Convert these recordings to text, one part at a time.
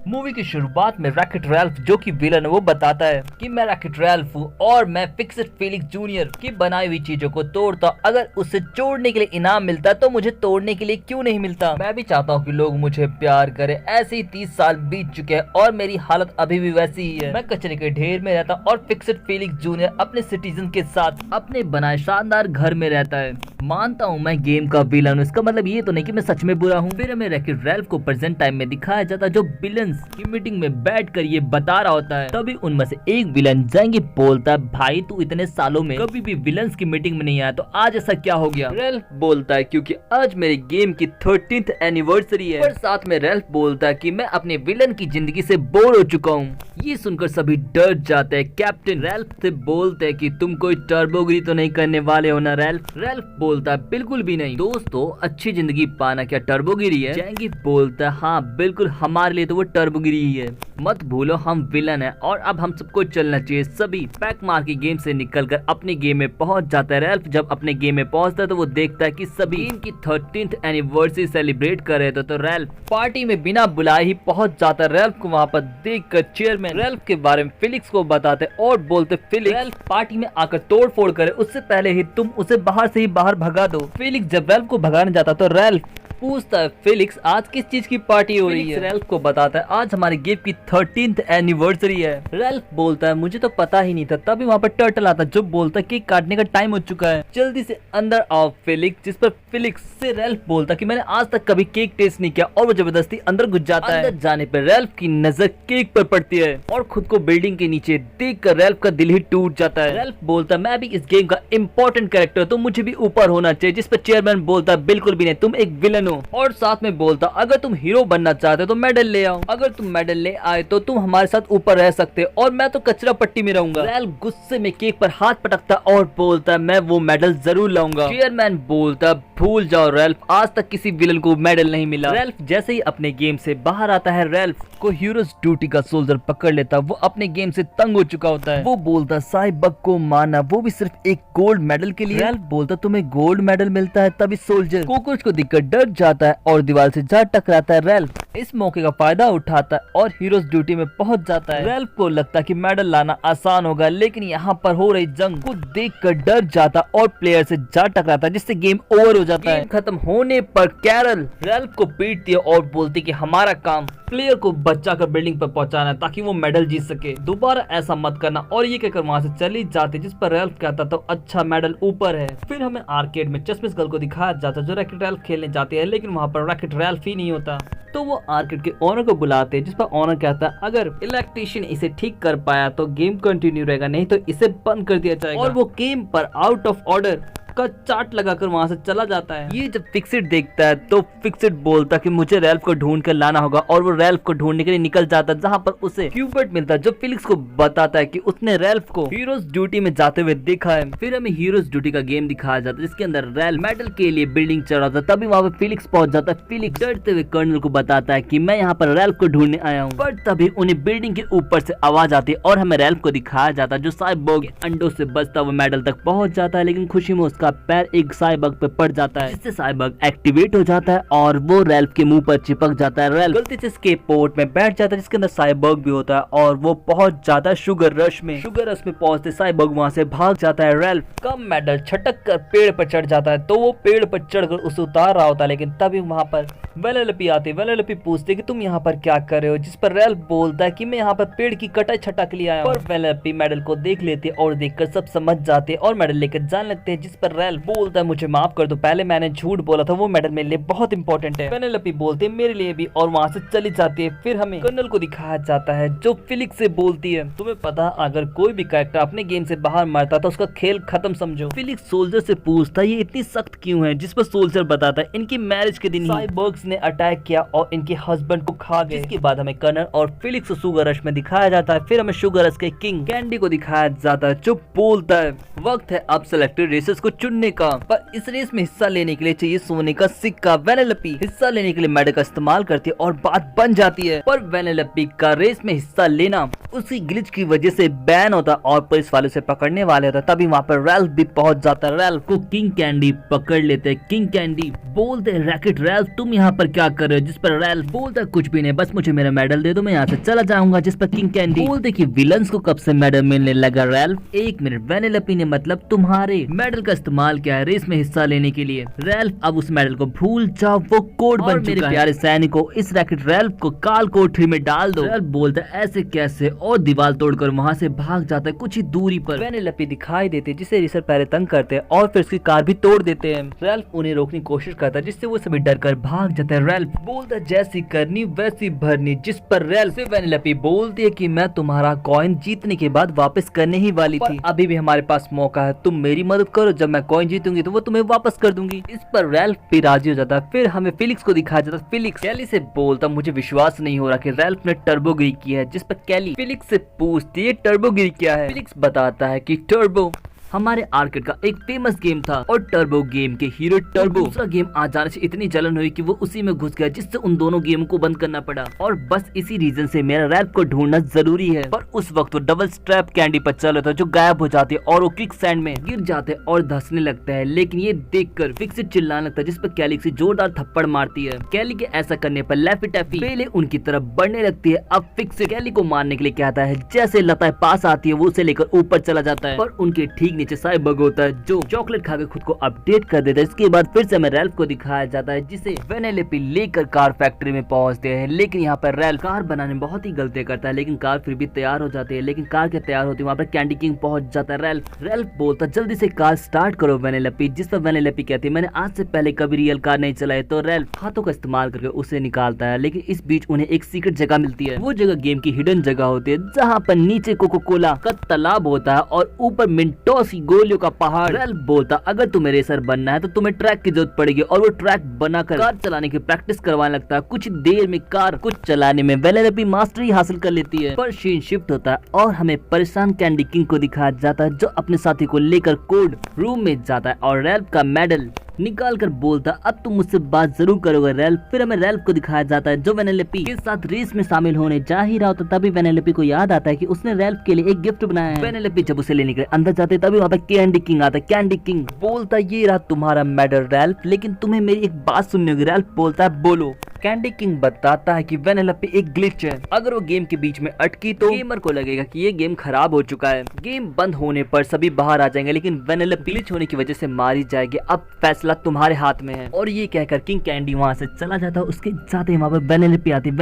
Movie की शुरुआत में रैकेट रैल्फ जो कि विलन है वो बताता है कि मैं रैकेट रैल्फ हूँ और मैं फिक्सेड फेलिक्स जूनियर की बनाई हुई चीजों को तोड़ता, अगर उससे जोड़ने के लिए इनाम मिलता तो मुझे तोड़ने के लिए क्यों नहीं मिलता। मैं भी चाहता हूँ कि लोग मुझे प्यार करें। ऐसे ही 30 साल बीत चुके हैं और मेरी हालत अभी भी वैसी ही है। मैं कचरे के ढेर में रहता और फिक्सेड फेलिक्स जूनियर अपने सिटीजन के साथ अपने बनाए शानदार घर में रहता है। मानता हूँ मैं गेम का विलन हूँ, इसका मतलब ये तो नहीं कि मैं सच में बुरा हूँ। फिर हमें रैकेट रैल्फ को प्रेजेंट टाइम में दिखाया जाता है जो विलन्स की मीटिंग में बैठकर ये बता रहा होता है। तभी उनमें से एक विलन जाएंगे बोलता है, भाई तू इतने सालों में कभी भी विलन्स की मीटिंग में नहीं आया तो आज ऐसा क्या हो गया। रैल्फ बोलता है क्योंकि आज मेरे गेम की 13th एनिवर्सरी है। और साथ में रैल्फ बोलता है कि मैं अपने विलन की जिंदगी से बोर हो चुका हूँ। ये सुनकर सभी डर जाते हैं। कैप्टन रैल्फ से बोलते हैं कि तुम कोई टर्बोगिरी तो नहीं करने वाले हो ना रैल्फ। रैल्फ बोलता है बिल्कुल भी नहीं दोस्तों, अच्छी जिंदगी पाना क्या टर्बोगिरी है। जैंगी बोलता है हाँ बिल्कुल, हमारे लिए तो वो टर्बोगिरी ही है। मत भूलो हम विलन है और अब हम सबको चलना चाहिए। सभी पैक मार के गेम से निकलकर अपने गेम में पहुंच जाता है। रैल्फ जब अपने गेम में पहुंचता है तो वो देखता है कि सभी इनकी 13th एनिवर्सरी सेलिब्रेट कर रहे थे। तो रैल्फ पार्टी में बिना बुलाए ही पहुंच जाता है। रैल्फ को वहाँ पर देखकर चेयरमैन रैल्फ के बारे में फिलिक्स को बताते और बोलते फिलिक्स रैल्फ पार्टी में आकर तोड़ फोड़ करे उससे पहले ही तुम उसे बाहर से ही बाहर भगा दो। फिलिक्स जब रैल्फ को भगाने जाता तो रैल्फ पूछता है फिलिक्स आज किस चीज की पार्टी हो रही है। रैल्फ को बताता है आज हमारे गेम की 13th एनिवर्सरी है। रैल्फ बोलता है मुझे तो पता ही नहीं था। तभी वहाँ पर टर्टल आता है जो बोलता है केक काटने का टाइम हो चुका है, जल्दी से अंदर आओ फिलिक्स। जिस पर फिलिक्स से रैल्फ बोलता है कि मैंने आज तक कभी केक टेस्ट नहीं किया और वो जबरदस्ती अंदर घुस जाता है। अंदर जाने पर रैल्फ की नजर केक पर पड़ती है और खुद को बिल्डिंग के नीचे देखकर रैल्फ का दिल ही टूट जाता है। रैल्फ बोलता है मैं भी इस गेम का इम्पोर्टेंट कैरेक्टर तो मुझे भी ऊपर होना चाहिए। जिस पर चेयरमैन बोलता है बिल्कुल भी नहीं, तुम एक विलन हो। और साथ में बोलता अगर तुम हीरो बनना चाहते हो तो मेडल ले आओ, अगर तुम मेडल ले आए तो तुम हमारे साथ ऊपर रह सकते हो और मैं तो कचरा पट्टी में रहूंगा। रैल्फ गुस्से में केक पर हाथ पटकता और बोलता मैं वो मेडल जरूर लाऊंगा। चेयरमैन बोलता भूल जाओ रैल्फ, आज तक किसी विलन को मेडल नहीं मिला। रैल्फ जैसे ही अपने गेम से बाहर आता है रैल्फ को हीरोज ड्यूटी का सोल्जर पकड़ लेता। वो अपने गेम से तंग हो चुका होता है। वो बोलता साइबग को मारना, वो भी सिर्फ एक गोल्ड मेडल के लिए। रैल्फ बोलता तुम्हें गोल्ड मेडल मिलता है। तभी सोल्जर कोकोच को दिखकर डर जाता है और दीवार से जा टकराता है। रैल्फ इस मौके का फायदा उठाता है और हीरोज ड्यूटी में पहुंच जाता है। रैल्फ को लगता है कि मेडल लाना आसान होगा, लेकिन यहाँ पर हो रही जंग को देखकर डर जाता और प्लेयर से जा टकराता जिससे गेम ओवर हो जाता है। खत्म होने पर कैरल रैल्फ को पीटती है और बोलती कि हमारा काम प्लेयर को बचाकर बिल्डिंग पर पहुंचाना है ताकि वो मेडल जीत सके, दोबारा ऐसा मत करना। और ये कहकर वहां से चली जाती जिस पर रैल्फ कहता तो अच्छा मेडल ऊपर है। फिर हमें आर्केड में चश्मिश गर्ल को दिखाया जाता जो रैकेट रैल्फ खेलने जाती है, लेकिन वहां पर रैकेट रैल्फ ही नहीं होता। तो वो आर्केड के ओनर को बुलाते हैं जिस पर ओनर कहता है अगर इलेक्ट्रिशियन इसे ठीक कर पाया तो गेम कंटिन्यू रहेगा, नहीं तो इसे बंद कर दिया जाएगा। और वो गेम पर आउट ऑफ ऑर्डर का चार्ट लगाकर वहां से चला जाता है। ये जब फिक्सेड देखता है तो फिक्सेड बोलता कि मुझे रैल्फ को ढूंढ कर लाना होगा और वो रैल्फ को ढूंढने के लिए निकल जाता है जहां पर उसे क्यूबर्ट मिलता है जो फिलिक्स को बताता है कि उसने रैल्फ को हीरोज ड्यूटी में जाते हुए देखा है। फिर हमें हीरोज ड्यूटी का गेम दिखाया जाता है जिसके अंदर रैल्फ मेडल के लिए बिल्डिंग चढ़ रहा था। तभी वहां पर फिलिक्स पहुंच जाता है। फिलिक्स डरते हुए कर्नल को बताता है कि मैं यहाँ पर रैल्फ को ढूंढने आया हूँ, पर तभी उन्हें बिल्डिंग के ऊपर से आवाज आती है और हमें रैल्फ को दिखाया जाता है जो साइबोर्ग अंडों से बचता हुआ मेडल तक पहुंच जाता है, लेकिन खुशी में उसका पैर एक साइबर्ग पे पड़ जाता है जिससे साइबर्ग एक्टिवेट हो जाता है और वो रैल्फ के मुंह पर चिपक जाता है। रैल्फ गलती से इसके पोर्ट में बैठ जाता है जिसके अंदर साइबर्ग भी होता है और वो पहुंच जाता है शुगर रश में। शुगर रश में पहुंचते साइबर्ग वहां से भाग जाता है। रैल्फ कम मेडल छटक कर पेड़ पर चढ़ जाता है तो वो पेड़ पर चढ़कर उसे उतार रहा होता है, लेकिन तभी वहां पर वेनेलोपी आती है। वेनेलोपी पूछते कि तुम यहाँ पर क्या कर रहे हो, जिस पर रैल्फ बोलता है कि मैं यहाँ पर पेड़ की कटाई छटा के लिए आया हूँ। और वेनेलोपी मेडल को देख लेती है और देखकर सब समझ जाते हैं और मेडल लेकर जाने लगते हैं, जिस पर रैल्फ बोलता है मुझे माफ कर दो, पहले मैंने झूठ बोला था, वो मेडल मेरे लिए बहुत इंपॉर्टेंट है। वेनेलोपी बोलती है मेरे लिए भी और वहाँ से चली जाती है। फिर हमें कर्नल को दिखाया जाता है जो फिलिक्स से बोलती है तुम्हें पता अगर कोई भी कैरेक्टर अपने गेम से बाहर मरता तो उसका खेल खत्म समझो। फिलिक्स सोल्जर से पूछता है ये इतनी सख्त क्यों है, जिस पर सोल्जर बताता है इनकी मैरिज के दिन साइबर्ग्स ने अटैक किया और इनके हस्बैंड को खा गए। इसके बाद हमें कर्नल और फिलिक्स शुगर रश में दिखाया जाता है। फिर हमें शुगर रश के किंग कैंडी को दिखाया जाता है जो बोलता है वक्त है अब सेलेक्टेड रेसेस को चुनने का, पर इस रेस में हिस्सा लेने के लिए चाहिए सोने का सिक्का। वेनेलोपी हिस्सा लेने के लिए मेडल का इस्तेमाल करती है और बात बन जाती है, पर वेनेलोपी का रेस में हिस्सा लेना उसी ग्लिच की वजह से बैन होता और पुलिस वाले से पकड़ने वाले होता, तभी वहाँ पर रैल्फ भी पहुंच जाता। रैल्फ को किंग कैंडी पकड़ लेते। किंग कैंडी बोलते रैकेट रैल्फ तुम यहाँ पर क्या कर रहे हो, जिस पर रैल्फ बोलता कुछ भी नहीं, बस मुझे मेरा मेडल दे दो, मैं यहाँ से चला जाऊंगा। जिस पर किंग कैंडी बोलते कि विलन्स को कब से मेडल मिलने लगा। रैल्फ एक मिनट, वेनेलोपी ने मतलब तुम्हारे मेडल का इस्तेमाल किया है रेस में हिस्सा लेने के लिए। रैल्फ अब उस मेडल को भूल जाओ, वो कोड बन चुका है। मेरे प्यारे सैनिकों, इस रैकेट रैल्फ को काल कोठरी में डाल दो। रैल्फ बोलता है ऐसे कैसे, और दीवार तोड़कर वहाँ से भाग जाता है। कुछ ही दूरी पर वेनेलोपी दिखाई देते जिसे रेसर पहले तंग करते हैं और फिर उसकी कार भी तोड़ देते हैं। रैल्फ उन्हें रोकने की कोशिश करता है जिससे वो सभी डर कर भाग जाते हैं। रैल्फ बोलता है जैसी करनी वैसी भरनी, जिस पर रैल्फ से वेनेलोपी बोलती है कि मैं तुम्हारा कॉइन जीतने के बाद वापस करने ही वाली थी, अभी भी हमारे पास मौका है, तुम मेरी मदद करो, जब मैं कॉइन जीतूंगी तो वो तुम्हें वापस कर दूंगी। इस पर रैल्फ भी राजी हो जाता है। फिर हमें फिलिक्स को दिखाया जाता है। फिलिक्स कैली से बोलता मुझे विश्वास नहीं हो रहा कि रैल्फ ने टर्बोगिरी किया है, जिस पर कैली फिलिक्स से पूछती है टर्बोगिरी क्या है। फिलिक्स बताता है कि टर्बो हमारे आर्केड का एक फेमस गेम था और टर्बो गेम के हीरो टर्बो दूसरा गेम आ जाने से इतनी जलन हुई कि वो उसी में घुस गया, जिससे उन दोनों गेम को बंद करना पड़ा और बस इसी रीजन से मेरा रैल्फ को ढूंढना जरूरी है। पर उस वक्त वो डबल स्ट्रैप कैंडी पर चल रहा था जो गायब हो जाती है और वो क्विक सैंड में गिर जाते हैं और धंसने लगता है। लेकिन ये देखकर फिक्सिट चिल्लाने लगता है, जिस पर कैली से जोरदार थप्पड़ मारती है। कैली के ऐसा करने पर लैफी टैफी पहले उनकी तरफ बढ़ने लगती है। अब फिक्सिट कैली को मारने के लिए कहता है, जैसे लता पास आती है वो उसे लेकर ऊपर चला जाता है, पर उनके ठीक नीचे साइबर्ग होता है जो चॉकलेट खाकर खुद को अपडेट कर देता है। इसके बाद फिर से हमें रैल्फ को दिखाया जाता है जिसे वेनेलोपी लेकर कार फैक्ट्री में पहुंचते हैं। लेकिन यहाँ पर रैल्फ कार बनाने में बहुत ही गलतियां करता है, लेकिन कार फिर भी तैयार हो जाती है। लेकिन कार के तैयार होती है वहाँ पर कैंडी किंग पहुंच जाता है। रैल्फ बोलता जल्दी से कार स्टार्ट करो वेनेलोपी, जिस पर वेनेलोपी कहती है मैंने आज से पहले कभी रियल कार नहीं चलाई। तो रैल्फ हाथों का इस्तेमाल करके उसे निकालता है, लेकिन इस बीच उन्हें एक सीक्रेट जगह मिलती है। वो जगह गेम की हिडन जगह होती है जहाँ पर नीचे कोको कोला का तालाब होता है और ऊपर मिंटोस की गोलियों का पहाड़। रैल्फ बोलता अगर तुम्हें रेसर बनना है तो तुम्हें ट्रैक की जरूरत पड़ेगी और वो ट्रैक बनाकर कार चलाने की प्रैक्टिस करवाने लगता है। कुछ देर में कार कुछ चलाने में वेनेलोपी मास्टरी हासिल कर लेती है। पर सीन शिफ्ट होता है और हमें परेशान कैंडी किंग को दिखाया जाता है जो अपने साथी को लेकर कोड रूम में जाता है और रैल्फ का मेडल निकाल कर बोलता अब तुम मुझसे बात जरूर करोगे रैल्फ। फिर हमें रैल्फ को दिखाया जाता है जो वेनेलोपी के साथ रेस में शामिल होने जा ही रहा होता, तभी वेनेलोपी को याद आता है कि उसने रैल्फ के लिए एक गिफ्ट बनाया है। वेनेलोपी जब उसे लेने के लिए अंदर जाते तभी वहाँ पे कैंडी किंग आता है। कैंडी किंग बोलता ये रहा तुम्हारा मेडल रैल्फ, लेकिन तुम्हें मेरी एक बात सुननी होगी। रैल्फ बोलता है बोलो। कैंडी किंग बताता है कि वेनेलोपी एक ग्लिच है, अगर वो गेम के बीच में अटकी तो गेमर को लगेगा कि ये गेम खराब हो चुका है। गेम बंद होने पर सभी बाहर आ जाएंगे, लेकिन वेनेलोपी ग्लिच होने की वजह से मारी जाएगी। अब फैसला तुम्हारे हाथ में है। और ये कहकर किंग कैंडी वहाँ से चला जाता है। उसके साथ ही वहाँ पर वेनेलोपी आती है।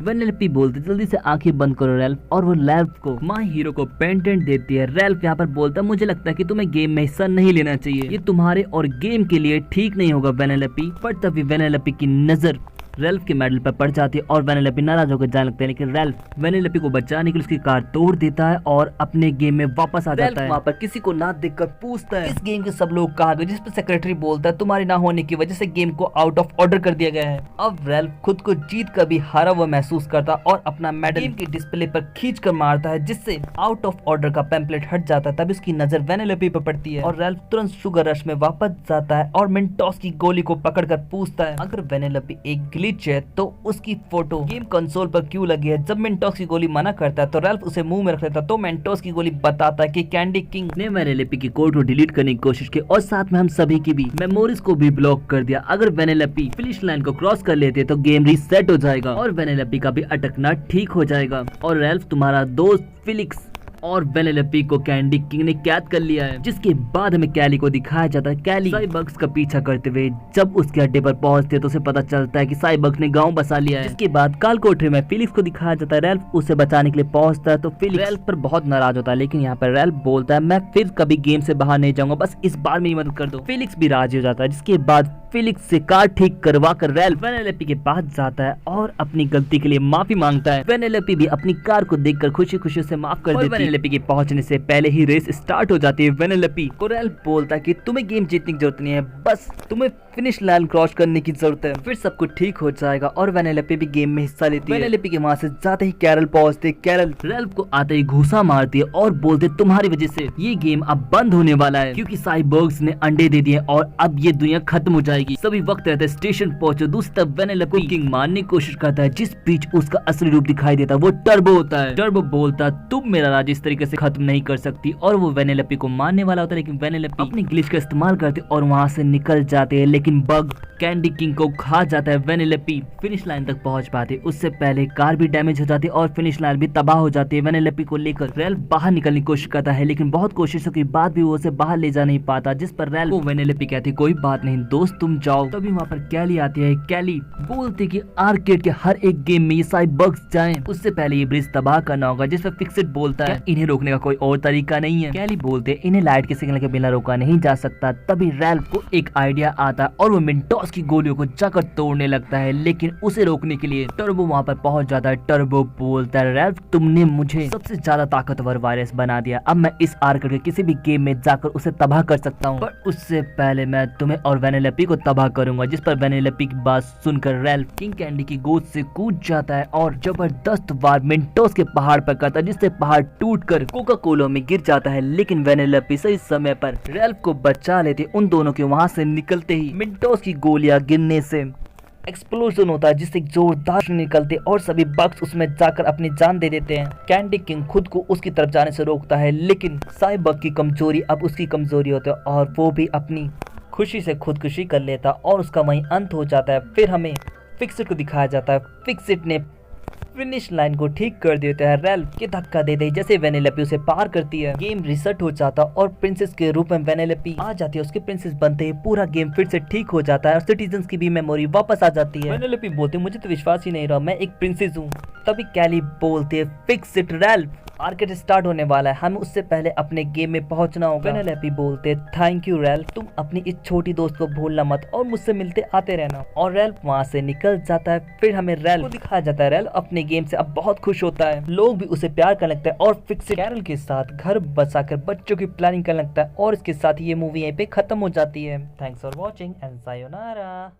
वेनेलोपी बोलती जल्दी से आंखें बंद करो रैल्फ, और वो रैल्फ को माय हीरो को पेटेंट देती है। रैल्फ यहाँ पर बोलता मुझे लगता है कि तुम्हें गेम में हिस्सा नहीं लेना चाहिए, ये तुम्हारे और गेम के लिए ठीक नहीं होगा वेनेलोपी। पर तभी वेनेलोपी की नजर रैल्फ के मेडल पर पड़ जाती है और वेनेलोपी नाराज होकर जाने लगता है, लेकिन रैल्फ वेनेलोपी को बचाने के लिए उसकी कार तोड़ देता है और अपने गेम में वापस आ जाता है। वहाँ पर किसी को ना देखकर पूछता है इस गेम के सब लोग कहाँ गए, जिस पर सेक्रेटरी बोलता है तुम्हारे ना होने की वजह से गेम को आउट ऑफ ऑर्डर कर दिया गया है। अब रैल्फ खुद को जीत कर भी हारा हुआ महसूस करता और अपना मेडल गेम के डिस्प्ले पर खींच कर मारता है, जिससे आउट ऑफ ऑर्डर का पैम्पलेट हट जाता है। तभी उसकी नजर वेनेलोपी पर पड़ती है और रैल्फ तुरंत शुगर रश में वापस जाता है और मिंटोस की गोली को पकड़कर पूछता है अगर वेनेलोपी एक ग्लिच है तो उसकी फोटो गेम कंसोल पर क्यों लगी है। जब मेंटोस की गोली मना करता है तो रैल्फ उसे मुंह में रख लेता है, तो मेंटोस की गोली बताता है कि कैंडी किंग ने वेनेलोपी की कोड को डिलीट करने की कोशिश की और साथ में हम सभी की भी मेमोरीज को भी ब्लॉक कर दिया। अगर वेनेलोपी फिनिश लाइन को क्रॉस कर लेते तो गेम रीसेट हो जाएगा और वेनेलोपी का भी अटकना ठीक हो जाएगा। और रैल्फ तुम्हारा दोस्त फिलिक्स और वेनेलोपी को कैंडी किंग ने कैद कर लिया है। जिसके बाद हमें कैली को दिखाया जाता है। कैली साइबर्ग्स का पीछा करते हुए जब उसके अड्डे पर पहुंचते तो उसे पता चलता है कि साइबर्ग्स ने गांव बसा लिया है। जिसके बाद काल कोठरी में फिलिक्स को दिखाया जाता है। रैल्फ उसे बचाने के लिए पहुंचता है तो फिलिक्स रैल्फ पर बहुत नाराज होता है, लेकिन यहाँ पर रैल्फ बोलता है मैं फिर कभी गेम से बाहर नहीं जाऊंगा, बस इस बार मेरी मदद कर दो। फिलिक्स भी राजी हो जाता है। जिसके बाद फिलिक्स से कार ठीक करवा कर रैल्फ वेनेलोपी के पास जाता है और अपनी गलती के लिए माफी मांगता है। वेनेलोपी भी अपनी कार को देखकर खुशी खुशी से माफ कर देती है। वेनेलोपी के पहुंचने से पहले ही रेस स्टार्ट हो जाती है। वेनेलोपी को रैल्फ बोलता है कि तुम्हें गेम जीतने की जरूरत नहीं है, बस तुम्हें फिनिश लाइन क्रॉस करने की जरूरत है, फिर सब कुछ ठीक हो जाएगा और वेनेलोपी भी गेम में हिस्सा लेती है। वेनेलोपी के वहाँ से जाते ही कैरल पहुंचते, कैरल रैल्फ को आते ही घूसा मारती है और बोलते तुम्हारी वजह से ये गेम अब बंद होने वाला है, क्योंकि साइबर्ग्स ने अंडे दे दिए और अब ये दुनिया खत्म हो जाएगी। सभी वक्त रहते स्टेशन पहुंचे। दूसरी तरफ वेनेलोपी किंग मारने की कोशिश करता है, जिस बीच उसका असली रूप दिखाई देता है वो टर्बो होता है। टर्बो बोलता तुम मेरा राज इस तरीके से खत्म नहीं कर सकती और वो वेनेलोपी को मारने वाला होता है, लेकिन वेनेलोपी अपनी ग्लिच का इस्तेमाल करते और वहाँ से निकल जाते हैं, लेकिन बग कैंडी किंग को खा जाता है। वेनेलोपी फिनिश लाइन तक पहुंच पाते, उससे पहले कार भी डैमेज हो जाती है और फिनिश लाइन भी तबाह हो जाती है। वेनेलोपी को लेकर रैल्फ बाहर निकलने की कोशिश करता है, लेकिन बहुत कोशिशों के बाद भी वो उसे बाहर ले जा नहीं पाता, जिस पर रैल्फ को वेनेलोपी कहती कोई बात नहीं दोस्त तुम जाओ। तभी वहाँ पर कैली आती है। कैली बोलती कि आर्केड के हर एक गेम में ये साइबर्ग्स जाएं, उससे पहले ये ब्रिज तबाह करना होगा, जिस पर फिक्सिट बोलता है इन्हें रोकने का कोई और तरीका नहीं है। कैली बोलते इन्हें लाइट के सिग्नल के बिना रोका नहीं जा सकता। तभी रैल्फ को एक आइडिया आता है और वो मिंटोस की गोलियों को जाकर तोड़ने लगता है, लेकिन उसे रोकने के लिए टर्बो वहाँ पर पहुंच जाता है। टर्बो बोलता है रैल्फ तुमने मुझे सबसे ज्यादा ताकतवर वायरस बना दिया, अब मैं इस आर्केड के किसी भी गेम में जाकर उसे तबाह कर सकता हूँ, पर उससे पहले मैं तुम्हें और वेनेलोपी को तबाह करूंगा। जिस पर वेनेलोपी की बात सुनकर रैल्फ किंग कैंडी की गोद से कूद जाता है और जबरदस्त वार मिंटोस के पहाड़ पर करता है, जिससे पहाड़ टूटकर कोका कोला में गिर जाता है, लेकिन वेनेलोपी सही समय पर रैल्फ को बचा लेती। उन दोनों के वहां से निकलते ही मिंटोस की गोलियां गिरने से एक्सप्लोजन होता है, जिससे जोरदार निकलते और सभी बग्स उसमें जाकर अपनी जान दे देते हैं। कैंडी किंग खुद को उसकी तरफ जाने से रोकता है, लेकिन साइबर्ग की कमजोरी अब उसकी कमजोरी होती है और वो भी अपनी खुशी से खुदकुशी कर लेता और उसका वहीं अंत हो जाता है। फिर हमें फिक्सिट को दिखाया जाता है। फिक्सिट ने फिनिश लाइन को ठीक कर देता है, रैल्फ के धक्का देते ही जैसे वेनेलोपी उसे पार करती है, गेम रिसेट हो जाता और प्रिंसेस के रूप में वेनेलोपी आ जाती है। उसके प्रिंसेस बनते ही पूरा गेम फिर से ठीक हो जाता है और सिटीजन्स की भी मेमोरी वापस आ जाती है। वेनेलोपी बोलते मुझे तो विश्वास ही नहीं रहा मैं एक प्रिंसेस हूँ। तभी कैली बोलते है fix it Ralph, arcade start होने वाला है, हमें उससे पहले अपने गेम में पहुंचना होगा। वेनेलोपी बोलते थैंक यू रैल्फ, तुम अपनी इस छोटी दोस्त को भूलना मत और मुझसे मिलते आते रहना, और रैल्फ वहाँ से निकल जाता है। फिर हमें रैल्फ को दिखाया जाता है, रैल्फ अपने गेम से अब बहुत खुश होता है, लोग भी उसे प्यार करने लगता है और फिक्सिट कैरल के साथ घर बसाकर बच्चों की प्लानिंग करने लगता है और इसके साथ ये मूवी यहीं पे खत्म हो जाती है। Thanks for watching and sayonara.